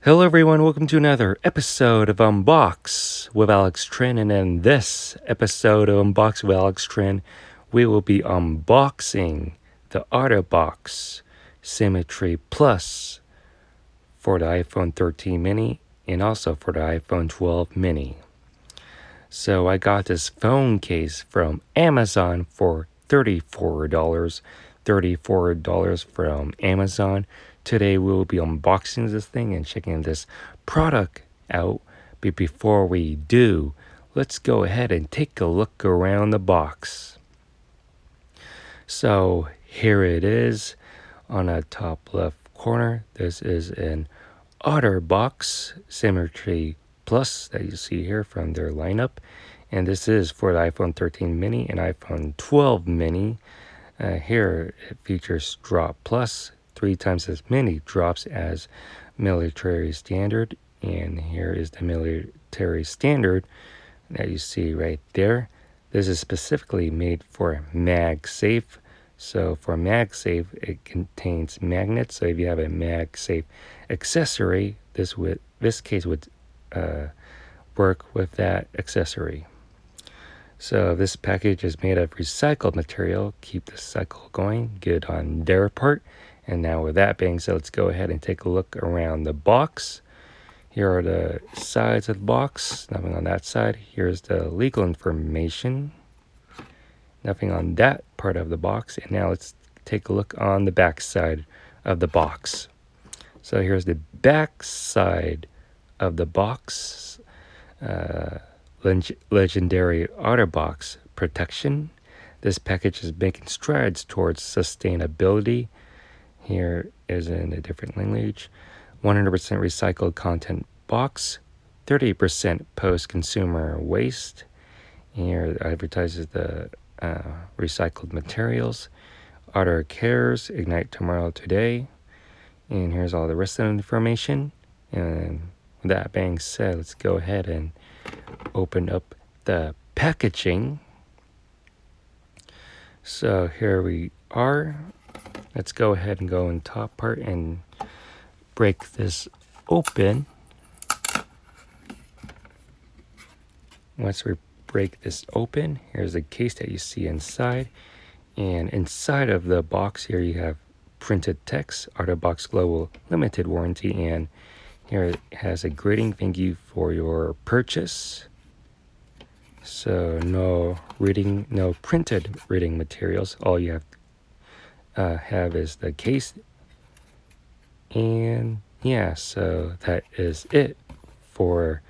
Hello everyone, welcome to another episode of Unbox with Alex Trinh, and in this episode of Unbox with Alex Trinh, we will be unboxing the Otterbox Symmetry Plus for the iPhone 13 mini and also for the iPhone 12 mini. So I got this phone case from Amazon for $34. $34 from Amazon. Today we will be unboxing this thing and checking this product out. But before we do, let's go ahead and take a look around the box. So here it is on the top left corner. This is an Otterbox Symmetry Plus that you see here from their lineup. And this is for the iPhone 13 mini and iPhone 12 mini. Here it features Drop Plus, 3 times as many drops as military standard. And here is the military standard that you see right there. This is specifically made for MagSafe. So for MagSafe, it contains magnets. So if you have a MagSafe accessory, this case would work with that accessory. So this package is made of recycled material. Keep the cycle going. Good on their part. And now with that being said, let's go ahead and take a look around the box. Here are the sides of the box. Nothing on that side. Here's the legal information. Nothing on that part of the box. And now let's take a look on the back side of the box. So here's the back side of the box. Legendary Otterbox protection. This package is making strides towards sustainability. Here is in a different language. 100% recycled content box. 30% post-consumer waste. Here it advertises the recycled materials. Otter cares. Ignite tomorrow today. And here's all the rest of the information. And with that being said, let's go ahead and open up the packaging. So here we are. Let's go ahead and go in top part and break this open. Once we break this open, here's the case that you see inside. And inside of the box here you have printed text, Otterbox Global Limited Warranty, and here it has a greeting. Thank you for your purchase. So no printed reading materials. All you have is the case. And yeah, so that is it for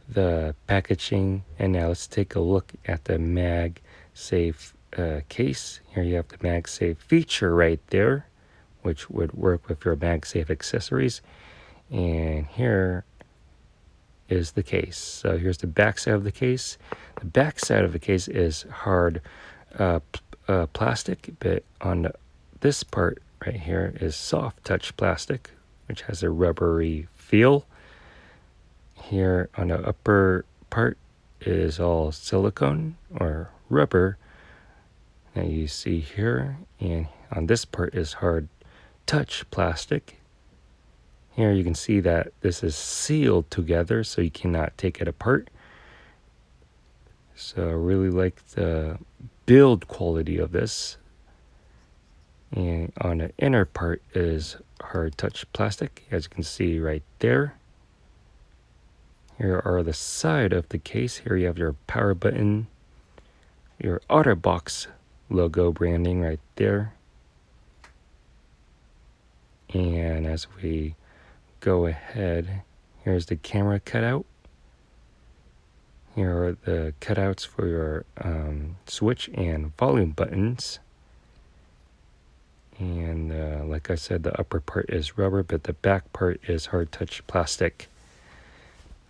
the packaging. And now let's take a look at the MagSafe case. Here you have the MagSafe feature right there, which would work with your MagSafe accessories. And here is the case. So here's the back side of the case. The back side of the case is hard plastic, but on this part right here is soft touch plastic, which has a rubbery feel. Here on the upper part is all silicone or rubber that you see here, and on this part is hard touch plastic. Here you can see that this is sealed together, so you cannot take it apart. So I really like the build quality of this. And on the inner part is hard touch plastic, as you can see right there. Here are the side of the case. Here you have your power button, your Otterbox logo branding right there. And as we go ahead, here's the camera cutout. Here are the cutouts for your switch and volume buttons. And like I said, the upper part is rubber, but the back part is hard touch plastic.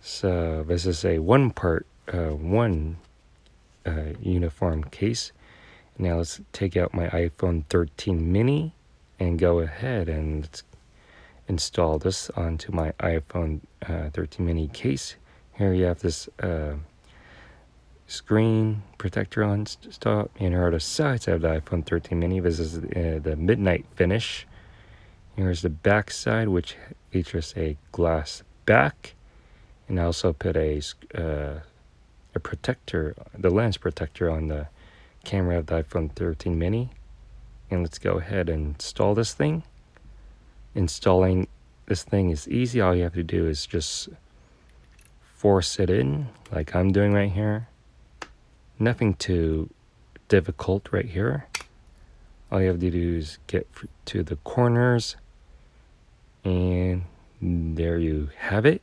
So this is a one uniform case. Now let's take out my iPhone 13 mini and go ahead and let's install this onto my iPhone 13 mini case. Here you have this screen protector on top, and here are the sides of the iPhone 13 mini. This is the midnight finish. Here's the back side, which features a glass back, and I also put a protector, the lens protector on the camera of the iPhone 13 mini. And let's go ahead and install this thing. Installing this thing is easy. All you have to do is just force it in like I'm doing right here. Nothing too difficult right here. All you have to do is get to the corners, and there you have it.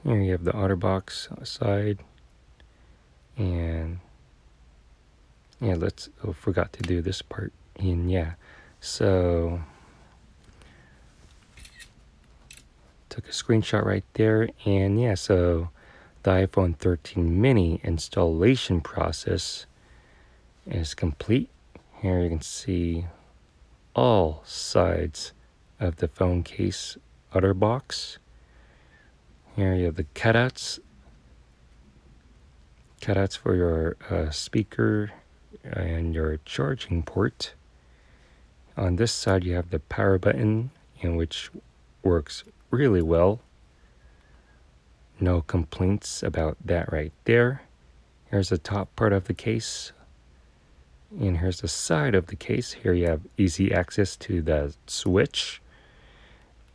Here you have the Otterbox side, and yeah, forgot to do this part. And yeah, so took a screenshot right there, and yeah, so the iPhone 13 mini installation process is complete. Here you can see all sides of the phone case Otterbox. Here you have the cutouts for your speaker and your charging port. On this side you have the power button, which works really well. No complaints about that right there. Here's the top part of the case, and here's the side of the case. Here you have easy access to the switch,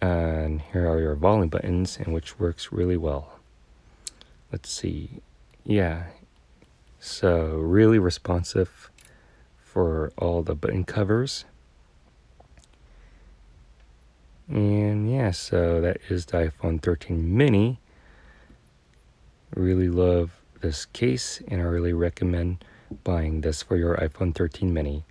and here are your volume buttons, and which works really well. Let's see. Yeah, so really responsive for all the button covers. And yeah, so that is the iPhone 13 mini. Really love this case, and I really recommend buying this for your iPhone 13 mini.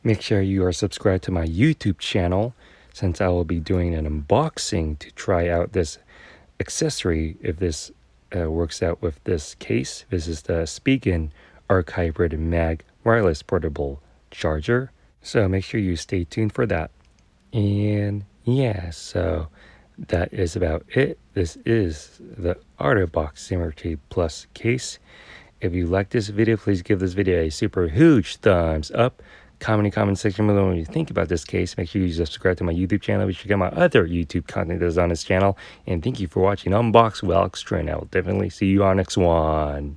Make sure you are subscribed to my YouTube channel, since I will be doing an unboxing to try out this accessory if this works out with this case. This is the Spigen Arc Hybrid Mag Wireless Portable Charger. So make sure you stay tuned for that. And yeah, so that is about it. This is the Otterbox Symmetry Plus case. If you like this video, please give this video a super huge thumbs up. Comment in the comment section below what you think about this case. Make sure you subscribe to my YouTube channel. Be sure to check out my other YouTube content that is on this channel. And thank you for watching Unbox with Alex Trinh. I will definitely see you on next one.